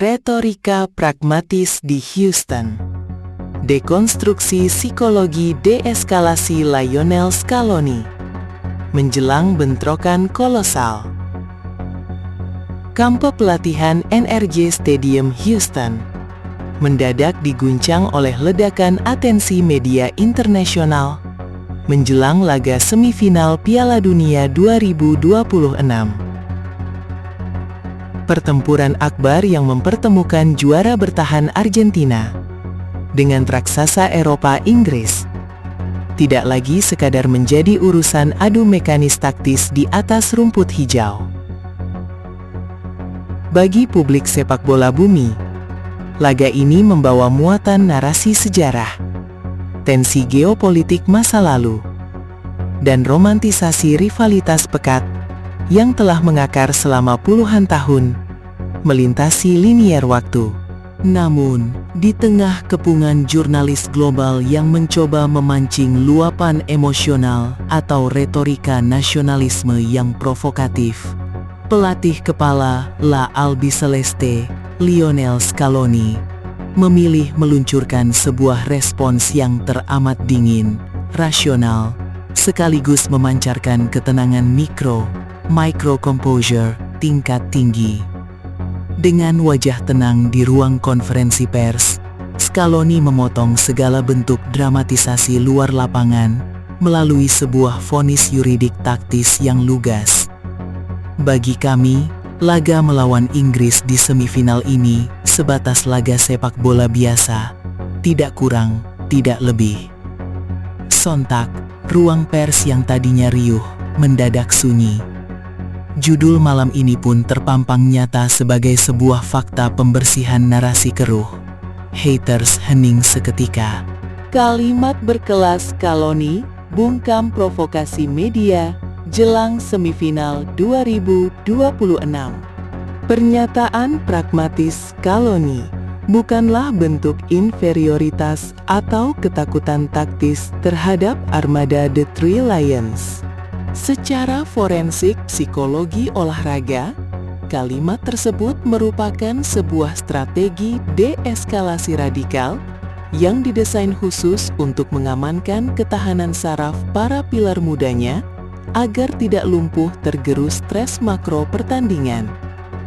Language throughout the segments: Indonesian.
Retorika pragmatis di Houston. Dekonstruksi psikologi deeskalasi Lionel Scaloni. Menjelang bentrokan kolosal. Kamp pelatihan NRJ Stadium Houston mendadak diguncang oleh ledakan atensi media internasional menjelang laga semifinal Piala Dunia 2026. Pertempuran akbar yang mempertemukan juara bertahan Argentina dengan raksasa Eropa Inggris tidak lagi sekadar menjadi urusan adu mekanis taktis di atas rumput hijau. Bagi publik sepak bola bumi, laga ini membawa muatan narasi sejarah, tensi geopolitik masa lalu, dan romantisasi rivalitas pekat yang telah mengakar selama puluhan tahun, melintasi linier waktu. Namun, di tengah kepungan jurnalis global yang mencoba memancing luapan emosional atau retorika nasionalisme yang provokatif, pelatih kepala La Albiceleste, Lionel Scaloni, memilih meluncurkan sebuah respons yang teramat dingin, rasional, sekaligus memancarkan ketenangan micro composure tingkat tinggi. Dengan wajah tenang di ruang konferensi pers, Scaloni memotong segala bentuk dramatisasi luar lapangan melalui sebuah vonis yuridik taktis yang lugas. Bagi kami, laga melawan Inggris di semifinal ini sebatas laga sepak bola biasa, tidak kurang, tidak lebih. Sontak, ruang pers yang tadinya riuh mendadak sunyi. Judul malam ini pun terpampang nyata sebagai sebuah fakta pembersihan narasi keruh. Haters hening seketika. Kalimat berkelas Scaloni bungkam provokasi media jelang semifinal 2026. Pernyataan pragmatis Scaloni bukanlah bentuk inferioritas atau ketakutan taktis terhadap armada The Three Lions. Secara forensik psikologi olahraga, kalimat tersebut merupakan sebuah strategi deeskalasi radikal yang didesain khusus untuk mengamankan ketahanan saraf para pilar mudanya agar tidak lumpuh tergerus stres makro pertandingan.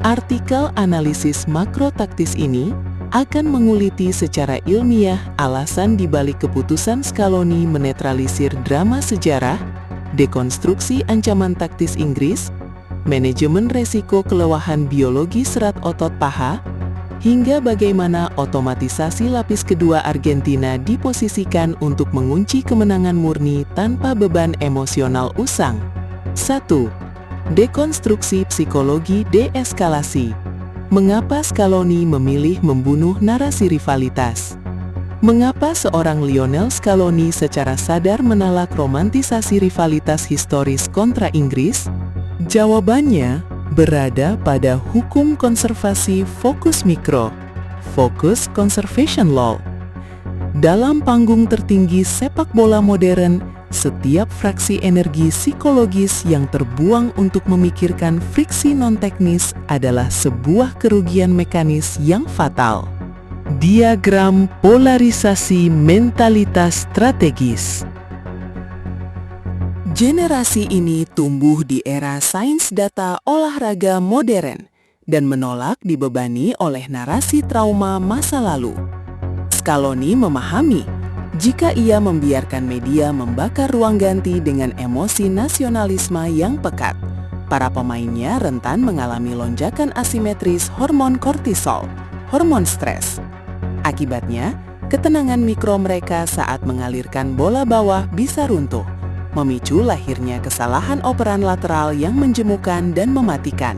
Artikel analisis makro taktis ini akan menguliti secara ilmiah alasan dibalik keputusan Scaloni menetralisir drama sejarah, dekonstruksi ancaman taktis Inggris, manajemen resiko kelelahan biologi serat otot paha, hingga bagaimana otomatisasi lapis kedua Argentina diposisikan untuk mengunci kemenangan murni tanpa beban emosional usang. 1. Dekonstruksi psikologi deeskalasi. Mengapa Scaloni memilih membunuh narasi rivalitas? Mengapa seorang Lionel Scaloni secara sadar menolak romantisasi rivalitas historis kontra Inggris? Jawabannya berada pada hukum konservasi fokus mikro, focus conservation law. Dalam panggung tertinggi sepak bola modern, setiap fraksi energi psikologis yang terbuang untuk memikirkan friksi non-teknis adalah sebuah kerugian mekanis yang fatal. Diagram polarisasi mentalitas strategis. Generasi ini tumbuh di era sains data olahraga modern dan menolak dibebani oleh narasi trauma masa lalu. Scaloni memahami jika ia membiarkan media membakar ruang ganti dengan emosi nasionalisme yang pekat, para pemainnya rentan mengalami lonjakan asimetris hormon kortisol, hormon stres. Akibatnya, ketenangan mikro mereka saat mengalirkan bola bawah bisa runtuh, memicu lahirnya kesalahan operan lateral yang menjemukan dan mematikan.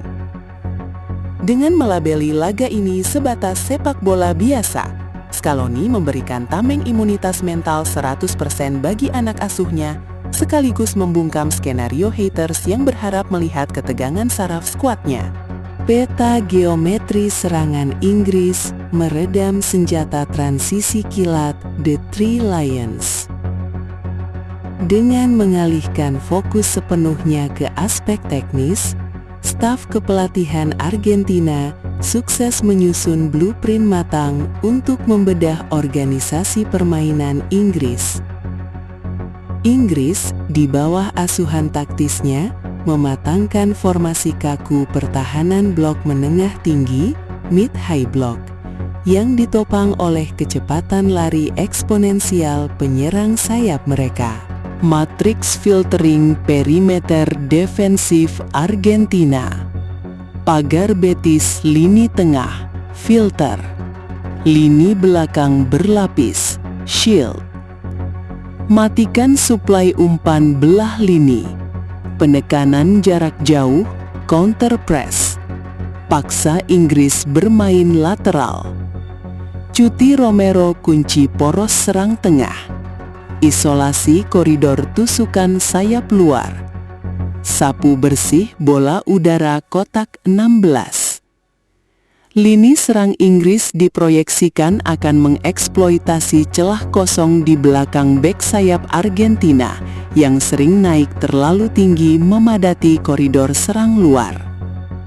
Dengan melabeli laga ini sebatas sepak bola biasa, Scaloni memberikan tameng imunitas mental 100% bagi anak asuhnya, sekaligus membungkam skenario haters yang berharap melihat ketegangan saraf skuadnya. Peta geometri serangan Inggris meredam senjata transisi kilat The Three Lions. Dengan mengalihkan fokus sepenuhnya ke aspek teknis, staf kepelatihan Argentina sukses menyusun blueprint matang untuk membedah organisasi permainan Inggris. Inggris, di bawah asuhan taktisnya, mematangkan formasi kaku pertahanan blok menengah tinggi, mid-high block, yang ditopang oleh kecepatan lari eksponensial penyerang sayap mereka. Matriks filtering perimeter defensif Argentina. Pagar betis lini tengah, filter. Lini belakang berlapis, shield. Matikan suplai umpan belah lini. Penekanan jarak jauh, counter press. Paksa Inggris bermain lateral. Cuti Romero kunci poros serang tengah. Isolasi koridor tusukan sayap luar. Sapu bersih bola udara kotak 16. Lini serang Inggris diproyeksikan akan mengeksploitasi celah kosong di belakang bek sayap Argentina yang sering naik terlalu tinggi memadati koridor serang luar.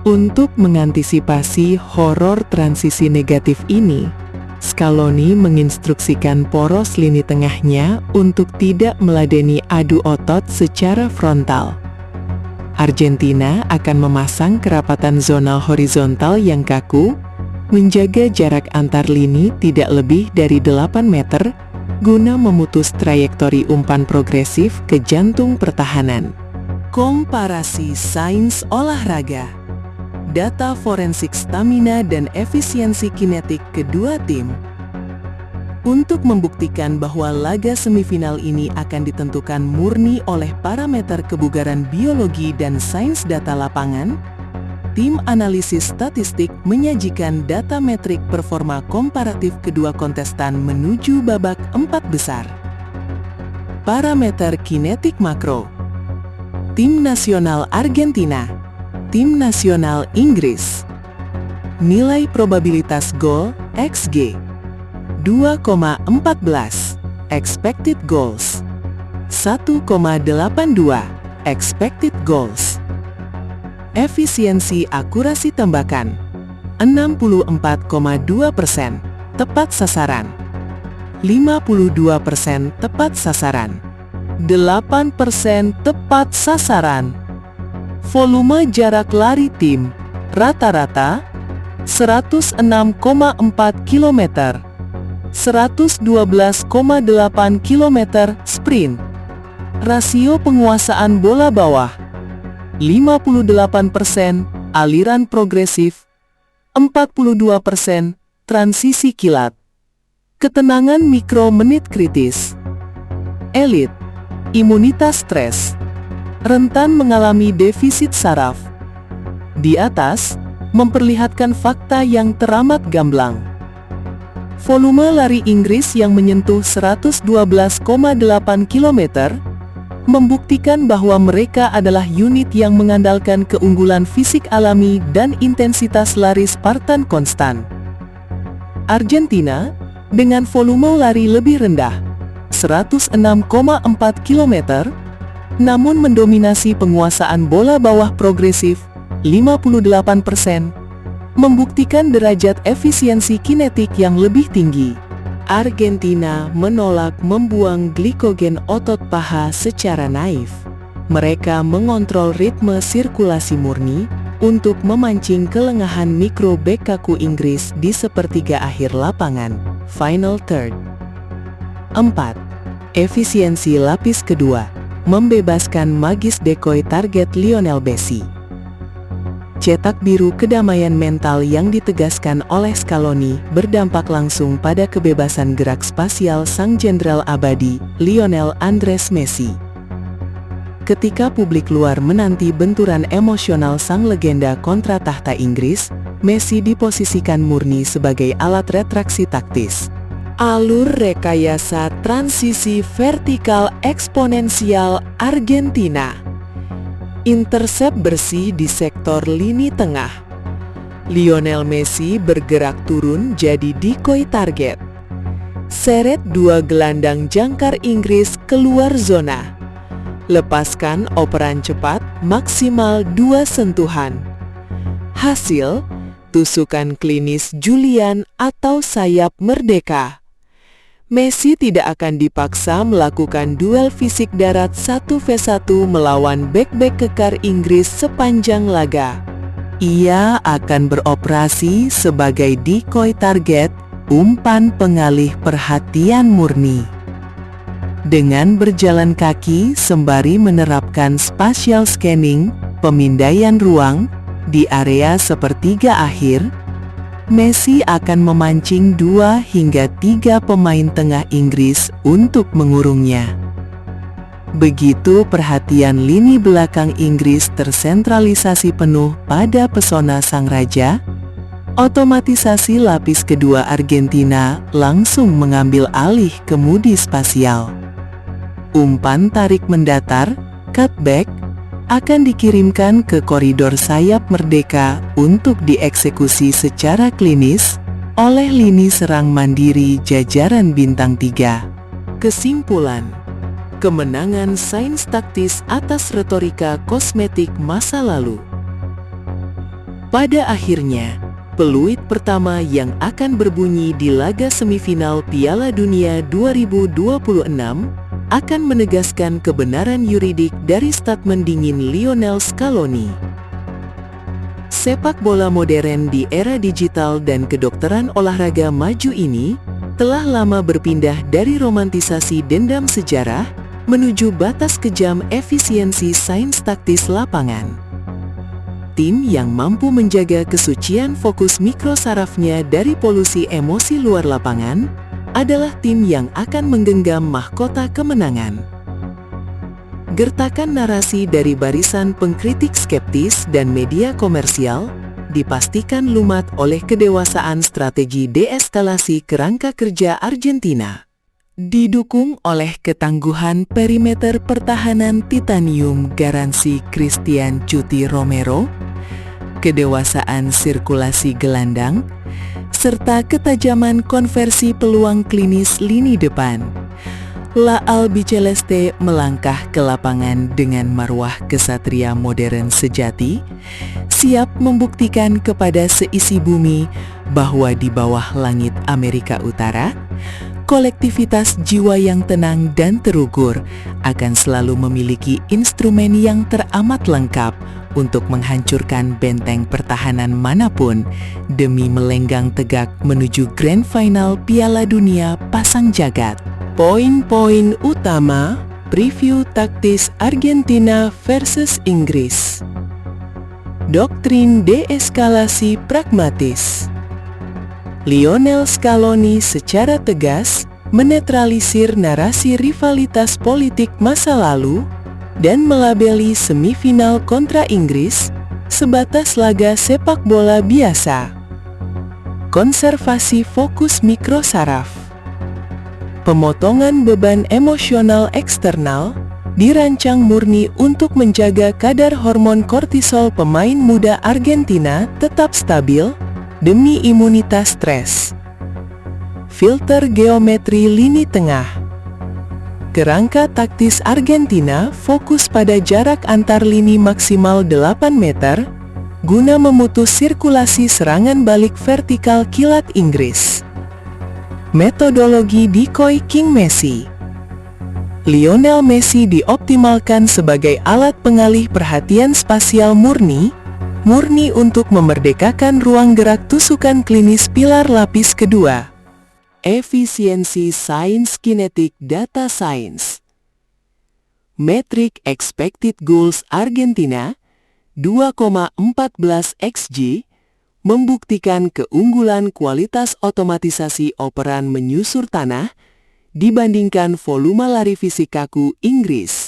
Untuk mengantisipasi horor transisi negatif ini, Scaloni menginstruksikan poros lini tengahnya untuk tidak meladeni adu otot secara frontal. Argentina akan memasang kerapatan zonal horizontal yang kaku, menjaga jarak antar lini tidak lebih dari 8 meter, guna memutus trayektori umpan progresif ke jantung pertahanan. Komparasi sains olahraga. Data forensik stamina dan efisiensi kinetik kedua tim. Untuk membuktikan bahwa laga semifinal ini akan ditentukan murni oleh parameter kebugaran biologi dan sains data lapangan, tim analisis statistik menyajikan data metrik performa komparatif kedua kontestan menuju babak 4 besar. Parameter kinetik makro. Tim nasional Argentina, tim nasional Inggris. Nilai probabilitas gol, XG. 2,14 expected goals, 1,82 expected goals. Efisiensi akurasi tembakan 64,2%, tepat sasaran. 52% tepat sasaran. 8% tepat sasaran. Volume jarak lari tim rata-rata 106,4 km. 112,8 km sprint. Rasio penguasaan bola bawah 58%, aliran progresif 42%, transisi kilat. Ketenangan mikro menit kritis. Elit, imunitas stres, rentan mengalami defisit saraf. Di atas, memperlihatkan fakta yang teramat gamblang. Volume lari Inggris yang menyentuh 112,8 km membuktikan bahwa mereka adalah unit yang mengandalkan keunggulan fisik alami dan intensitas lari Spartan konstan. Argentina, dengan volume lari lebih rendah, 106,4 km, namun mendominasi penguasaan bola bawah progresif, 58%, membuktikan derajat efisiensi kinetik yang lebih tinggi. Argentina menolak membuang glikogen otot paha secara naif. Mereka mengontrol ritme sirkulasi murni untuk memancing kelengahan mikro bek kaku Inggris di sepertiga akhir lapangan, final third. 4. Efisiensi lapis kedua, membebaskan magis decoy target Lionel Messi. Cetak biru kedamaian mental yang ditegaskan oleh Scaloni berdampak langsung pada kebebasan gerak spasial sang jenderal abadi, Lionel Andres Messi. Ketika publik luar menanti benturan emosional sang legenda kontra tahta Inggris, Messi diposisikan murni sebagai alat retraksi taktis. Alur rekayasa transisi vertikal eksponensial Argentina. Intersep bersih di sektor lini tengah. Lionel Messi bergerak turun jadi decoy target. Seret dua gelandang jangkar Inggris keluar zona. Lepaskan operan cepat maksimal 2 sentuhan. Hasil, tusukan klinis Julian atau sayap merdeka. Messi tidak akan dipaksa melakukan duel fisik darat 1v1 melawan bek-bek kekar Inggris sepanjang laga. Ia akan beroperasi sebagai decoy target, umpan pengalih perhatian murni. Dengan berjalan kaki sembari menerapkan spatial scanning, pemindaian ruang, di area sepertiga akhir, Messi akan memancing 2 hingga 3 pemain tengah Inggris untuk mengurungnya. Begitu perhatian lini belakang Inggris tersentralisasi penuh pada pesona sang raja, otomatisasi lapis kedua Argentina langsung mengambil alih kemudi spasial. Umpan tarik mendatar, cutback, akan dikirimkan ke koridor sayap merdeka untuk dieksekusi secara klinis oleh lini serang mandiri jajaran bintang 3. Kesimpulan, kemenangan sains taktis atas retorika kosmetik masa lalu. Pada akhirnya, peluit pertama yang akan berbunyi di laga semifinal Piala Dunia 2026 akan menegaskan kebenaran yuridik dari statement dingin Lionel Scaloni. Sepak bola modern di era digital dan kedokteran olahraga maju ini telah lama berpindah dari romantisasi dendam sejarah menuju batas kejam efisiensi sains taktis lapangan. Tim yang mampu menjaga kesucian fokus mikrosarafnya dari polusi emosi luar lapangan adalah tim yang akan menggenggam mahkota kemenangan. Gertakan narasi dari barisan pengkritik skeptis dan media komersial dipastikan lumat oleh kedewasaan strategi deeskalasi kerangka kerja Argentina. Didukung oleh ketangguhan perimeter pertahanan titanium garansi Christian Cuti Romero, kedewasaan sirkulasi gelandang, serta ketajaman konversi peluang klinis lini depan, La Albiceleste melangkah ke lapangan dengan marwah kesatria modern sejati, siap membuktikan kepada seisi bumi bahwa di bawah langit Amerika Utara, kolektivitas jiwa yang tenang dan terukur akan selalu memiliki instrumen yang teramat lengkap untuk menghancurkan benteng pertahanan manapun demi melenggang tegak menuju Grand Final Piala Dunia pasang jagat. Poin-poin utama preview taktis Argentina versus Inggris. Doktrin deeskalasi pragmatis. Lionel Scaloni secara tegas menetralisir narasi rivalitas politik masa lalu dan melabeli semifinal kontra Inggris sebatas laga sepak bola biasa. Konservasi fokus mikrosaraf. Pemotongan beban emosional eksternal dirancang murni untuk menjaga kadar hormon kortisol pemain muda Argentina tetap stabil demi imunitas stres. Filter geometri lini tengah. Kerangka taktis Argentina fokus pada jarak antar lini maksimal 8 meter, guna memutus sirkulasi serangan balik vertikal kilat Inggris. Metodologi decoy King Messi. Lionel Messi dioptimalkan sebagai alat pengalih perhatian spasial murni untuk memerdekakan ruang gerak tusukan klinis pilar lapis kedua. Efisiensi sains kinetik data science. Metrik expected goals Argentina 2,14 XG membuktikan keunggulan kualitas otomatisasi operan menyusur tanah dibandingkan volume lari fisik kaku Inggris.